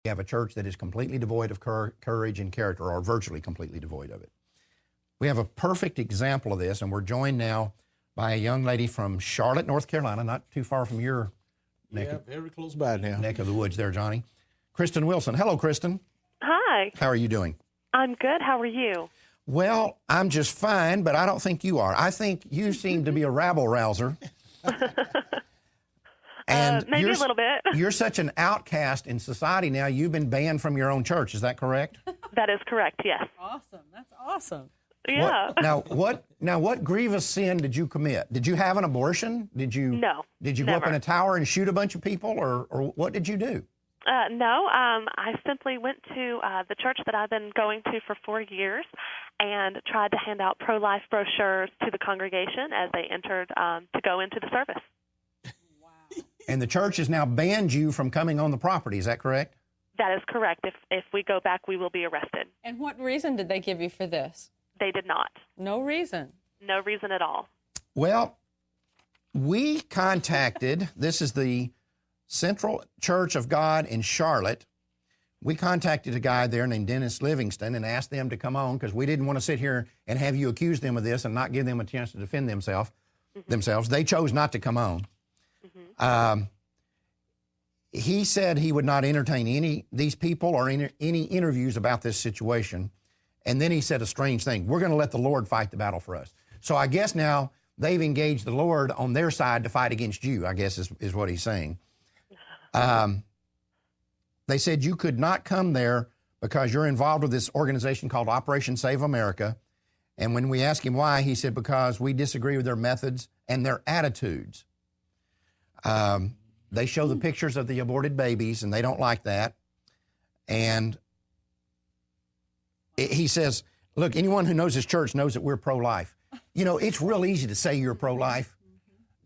We have a church that is completely devoid of courage and character, or virtually completely devoid of it. We have a perfect example of this, and we're joined now by a young lady from Charlotte, North Carolina, not too far from your very close by now. neck of the woods there, Johnny. Kristen Wilson. Hello, Kristen. Hi. How are you doing? I'm good. How are you? Well, I'm just fine, but I don't think you are. I think you seem to be a rabble-rouser. And maybe a little bit. You're such an outcast in society now. You've been banned from your own church. Is that correct? That is correct, yes. Awesome. That's awesome. Yeah. What grievous sin did you commit? Did you have an abortion? No. Did you go up in a tower and shoot a bunch of people, or what did you do? No. I simply went to the church that I've been going to for 4 years and tried to hand out pro-life brochures to the congregation as they entered to go into the service. And the church has now banned you from coming on the property. Is that correct? That is correct. If we go back, we will be arrested. And what reason did they give you for this? They did not. No reason. No reason at all. Well, we contacted, this is the Central Church of God in Charlotte. We contacted a guy there named Dennis Livingston and asked them to come on because we didn't want to sit here and have you accuse them of this and not give them a chance to defend themselves. They chose not to come on. He said he would not entertain these people or any interviews about this situation. And then he said a strange thing. We're going to let the Lord fight the battle for us. So I guess now they've engaged the Lord on their side to fight against you, I guess is what he's saying. They said you could not come there because you're involved with this organization called Operation Save America. And when we asked him why, he said because we disagree with their methods and their attitudes. They show the pictures of the aborted babies, and they don't like that. And he says, look, anyone who knows this church knows that we're pro-life. You know, it's real easy to say you're pro-life.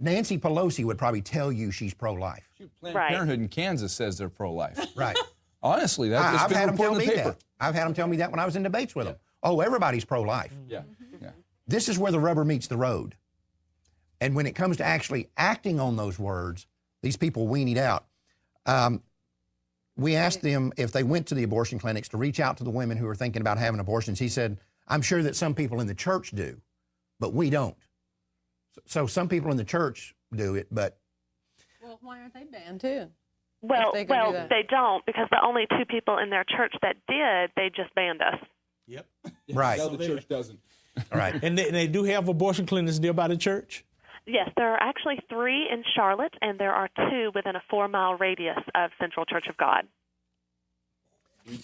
Nancy Pelosi would probably tell you she's pro-life. Planned Parenthood in Kansas says they're pro-life. Right. Honestly, that's been reported in the paper. I've had them tell me that when I was in debates with them. Oh, everybody's pro-life. Yeah. This is where the rubber meets the road. And when it comes to actually acting on those words, these people wean it out. We asked them if they went to the abortion clinics to reach out to the women who are thinking about having abortions. He said, I'm sure that some people in the church do, but we don't. So some people in the church do it, but... Well, why aren't they banned too? Well, they don't, because the only 2 people in their church that did, they just banned us. Yep. Right. No, the church doesn't. All right. And they do have abortion clinics nearby the church? Yes, there are actually 3 in Charlotte, and there are 2 within a 4-mile radius of Central Church of God.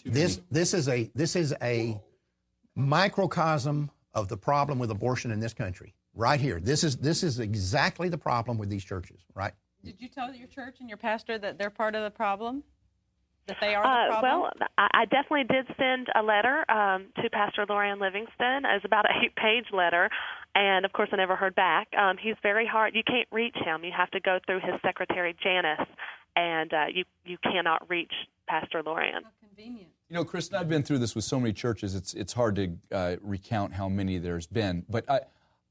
This is a microcosm of the problem with abortion in this country. Right here. This is exactly the problem with these churches, right? Did you tell your church and your pastor that they're part of the problem? That they are the problem? Well, I definitely did send a letter to Pastor Lorianne Livingston. It was about an 8-page letter, and of course I never heard back. He's very hard. You can't reach him. You have to go through his secretary, Janice, and you cannot reach Pastor Lorianne. How convenient. You know, Kristen, I've been through this with so many churches. It's hard to recount how many there's been, but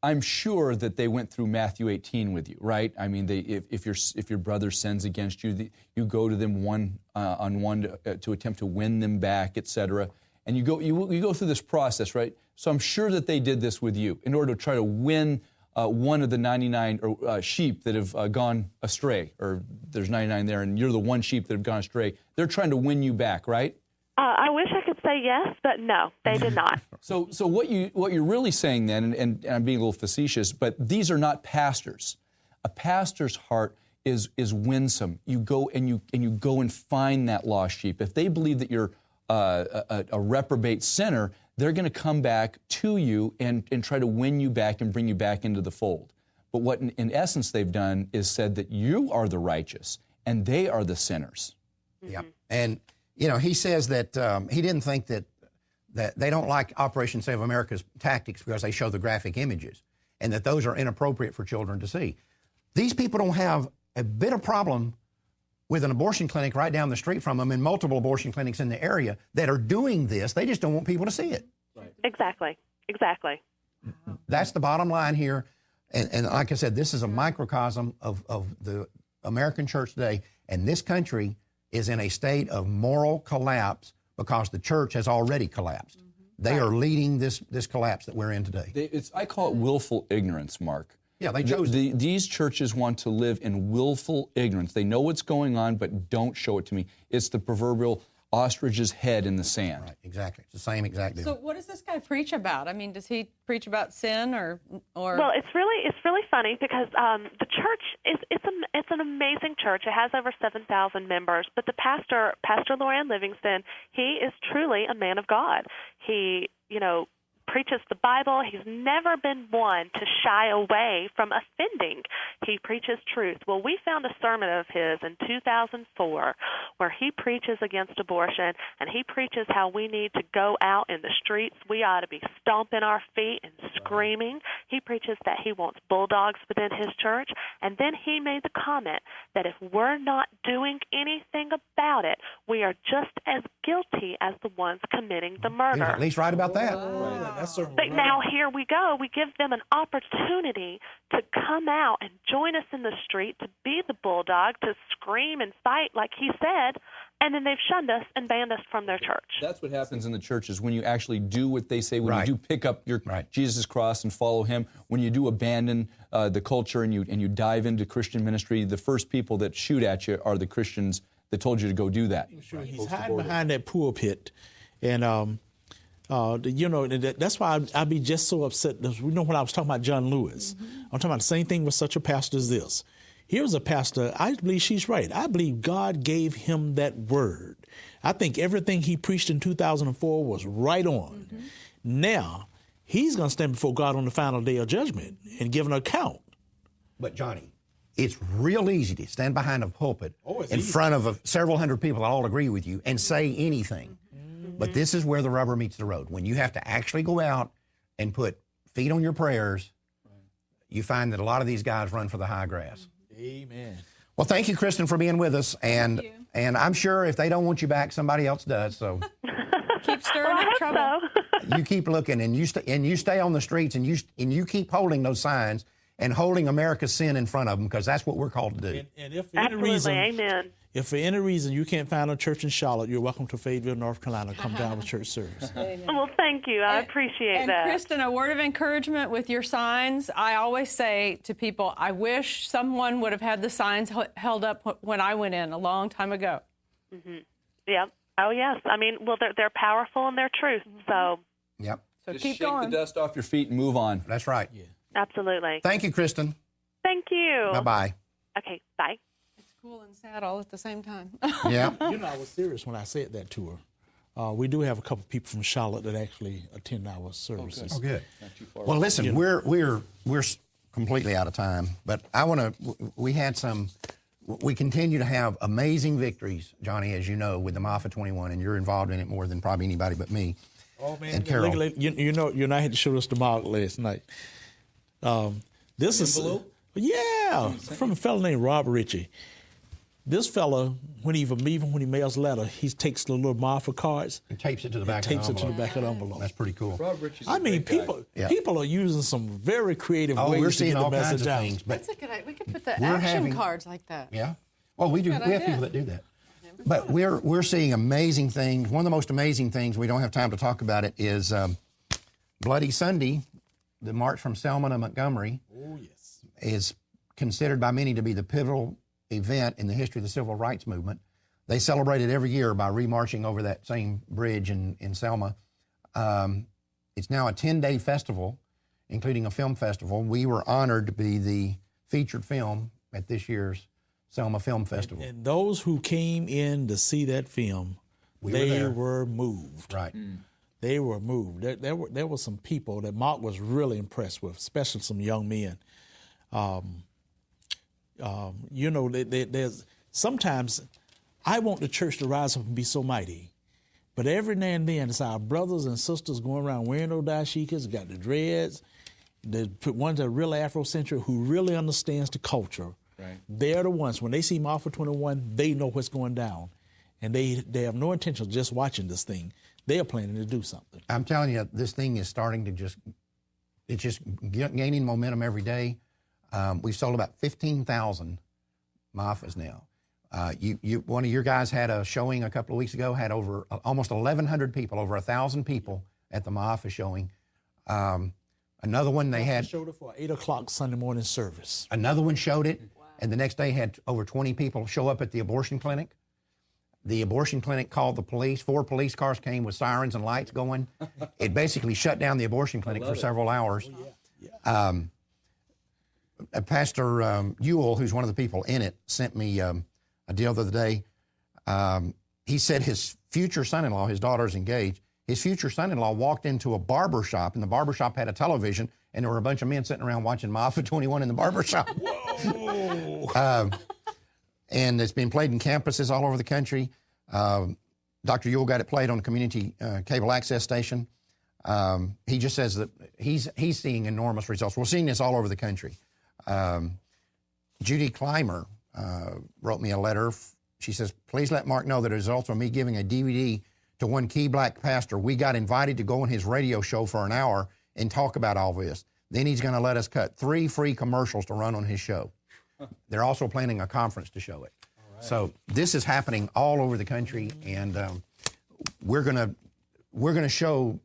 I'm sure that they went through Matthew 18 with you, right? I mean, if your brother sins against you, you go to them one-on-one to attempt to win them back, etc. And you go through this process, right? So I'm sure that they did this with you in order to try to win one of the 99 sheep that have gone astray, or there's 99 there, and you're the one sheep that have gone astray. They're trying to win you back, right? I wish I could say yes, but no, they did not. So what you're really saying then, and I'm being a little facetious, but these are not pastors. A pastor's heart is winsome. You go and you go and find that lost sheep. If they believe that you're a reprobate sinner, they're going to come back to you and try to win you back and bring you back into the fold. But what in essence they've done is said that you are the righteous and they are the sinners. Yeah, and you know, he says that he didn't think that they don't like Operation Save America's tactics because they show the graphic images and that those are inappropriate for children to see. These people don't have a bit of problem with an abortion clinic right down the street from them and multiple abortion clinics in the area that are doing this. They just don't want people to see it. Right. Exactly. That's the bottom line here. And like I said, this is a microcosm of the American church today. And this country is in a state of moral collapse because the church has already collapsed. They are leading this collapse that we're in today. I call it willful ignorance, Mark. Yeah, they chose These churches want to live in willful ignorance. They know what's going on, but don't show it to me. It's the proverbial ostrich's head in the sand. Right, exactly. It's the same exact deal. So what does this guy preach about? I mean, does he preach about sin or? Well, it's really funny because the church it's an amazing church. It has over 7,000 members, but the Pastor Lorian Livingston, he is truly a man of God. He, preaches the Bible. He's never been one to shy away from offending. He preaches truth. Well, we found a sermon of his in 2004 where he preaches against abortion, and he preaches how we need to go out in the streets. We ought to be stomping our feet and screaming. He preaches that he wants bulldogs within his church, and then he made the comment that if we're not doing anything about it, we are just as guilty as the ones committing the murder. He's at least right about that. That's certainly But right. now here we go. We give them an opportunity to come out and join us in the street, to be the bulldog, to scream and fight like he said, and then they've shunned us and banned us from their church. That's what happens in the churches when you actually do what they say, when Right. you do pick up your Jesus' cross and follow him, when you do abandon the culture and you dive into Christian ministry, the first people that shoot at you are the Christians that told you to go do that. Sure, he's hiding behind that pulpit, and that's why I'd be just so upset. When I was talking about John Lewis, I'm talking about the same thing with such a pastor as this. Here's a pastor, I believe she's right. I believe God gave him that word. I think everything he preached in 2004 was right on. Now, he's going to stand before God on the final day of judgment and give an account. But Johnny, it's real easy to stand behind a pulpit it's in easy. front of several hundred people that all agree with you and say anything. But this is where the rubber meets the road. When you have to actually go out and put feet on your prayers, you find that a lot of these guys run for the high grass. Amen. Well, thank you, Kristen, for being with us. And I'm sure if they don't want you back, somebody else does. So Keep stirring Well, I up hope trouble. so. you keep looking, and you stay on the streets, and you keep holding those signs and holding America's sin in front of them, because that's what we're called to do. And if for any Absolutely, reason, amen. if for any reason you can't find a church in Charlotte, you're welcome to Fayetteville, North Carolina. Come down with church service. Well, thank you. I appreciate And that. Kristen, a word of encouragement with your signs. I always say to people, I wish someone would have had the signs held up when I went in a long time ago. Yep. Oh, yes. I mean, well, they're powerful in their truth, so Yep, So Just keep shake going. the dust off your feet and move on. that's right. absolutely. Thank you, Kristen. Thank you. Bye-bye. Okay, bye. It's cool and sad all at the same time. Yeah. I was serious when I said that to her. We do have a couple people from Charlotte that actually attend our services. Oh, good. Well, listen, we're completely out of time, but we continue to have amazing victories, Johnny, as you know, with the Mafia 21, and you're involved in it more than probably anybody but me. Oh man, And Carol. you know, I had to show us the mark last night. This is from a fellow named Rob Ritchie. This fella, when he mails a letter, he takes the little Marfa cards, And tapes it to the back tapes of it the to the envelope. back of the envelope. That's pretty cool. Rob Ritchie's a I mean, great guy. people are using some very creative Oh, ways we're to seeing get the all kinds message of out. things, but That's a good idea. We could put the We're action having- cards like that. yeah. Well, we do. Good We have idea. people that do that. But we're seeing amazing things. One of the most amazing things, we don't have time to talk about it, is Bloody Sunday, the march from Selma to Montgomery. Oh yes. Is considered by many to be the pivotal event in the history of the civil rights movement. They celebrate it every year by remarching over that same bridge in Selma. It's now a 10-day festival, including a film festival. We were honored to be the featured film at this year's Selma Film Festival. And those who came in to see that film, We were they there. were moved. Right. They were moved. There were some people that Mark was really impressed with, especially some young men. There's sometimes I want the church to rise up and be so mighty, but every now and then it's our brothers and sisters going around wearing those dashikis, got the dreads, the ones that are real Afrocentric who really understands the culture. Right. They're the ones, when they see Marfa 21, they know what's going down, and they have no intention of just watching this thing. They are planning to do something. I'm telling you, this thing is starting to it's just gaining momentum every day. We've sold about 15,000 Mafas now. One of your guys had a showing a couple of weeks ago, had over almost 1,100 people, over 1,000 people at the Maafa showing. Another one they had showed it for 8 o'clock Sunday morning service. Another one showed it, and the next day had over 20 people show up at the abortion clinic. The abortion clinic called the police. 4 police cars came with sirens and lights going. It basically shut down the abortion clinic for several hours. Pastor Ewell, who's one of the people in it, sent me a deal the other day. He said his future son-in-law, his daughter's engaged, his future son-in-law walked into a barber shop, and the barber shop had a television, and there were a bunch of men sitting around watching Maafa 21 in the barber shop. Whoa! And it's been played in campuses all over the country. Dr. Ewell got it played on the community cable access station. He just says that he's seeing enormous results. We're seeing this all over the country. Judy Clymer wrote me a letter. She says, please let Mark know that the results of me giving a DVD to one key black pastor. We got invited to go on his radio show for an hour and talk about all this. Then he's going to let us cut 3 free commercials to run on his show. They're also planning a conference to show it. Right. So this is happening all over the country, and we're going to show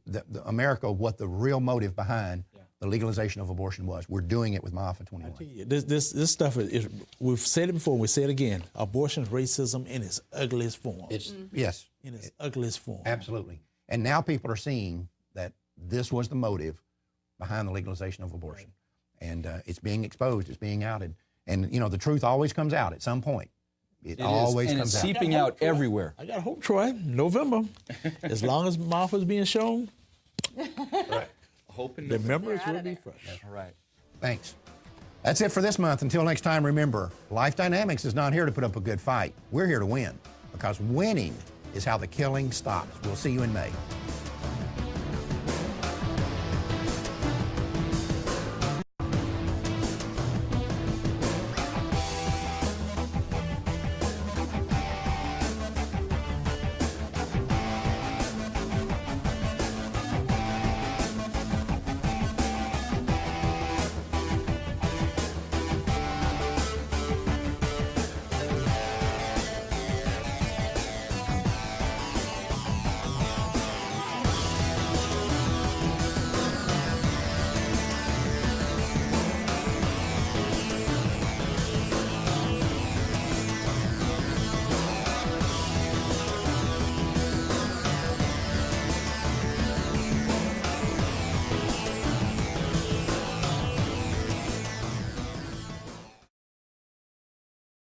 America what the real motive behind the legalization of abortion was. We're doing it with Maafa 21. I tell you, this stuff is, we've said it before, we say it again. Abortion is racism in its ugliest form. Yes. In its ugliest form. Absolutely. And now people are seeing that this was the motive behind the legalization of abortion. Right. And it's being exposed, it's being outed. And, you know, the truth always comes out at some point. It always and comes it's out. seeping out everywhere. I got hope, Troy. November, as long as Maafa's being shown, Right. the members will be fresh. All right. Thanks. That's it for this month. Until next time, remember, Life Dynamics is not here to put up a good fight. We're here to win, because winning is how the killing stops. We'll see you in May.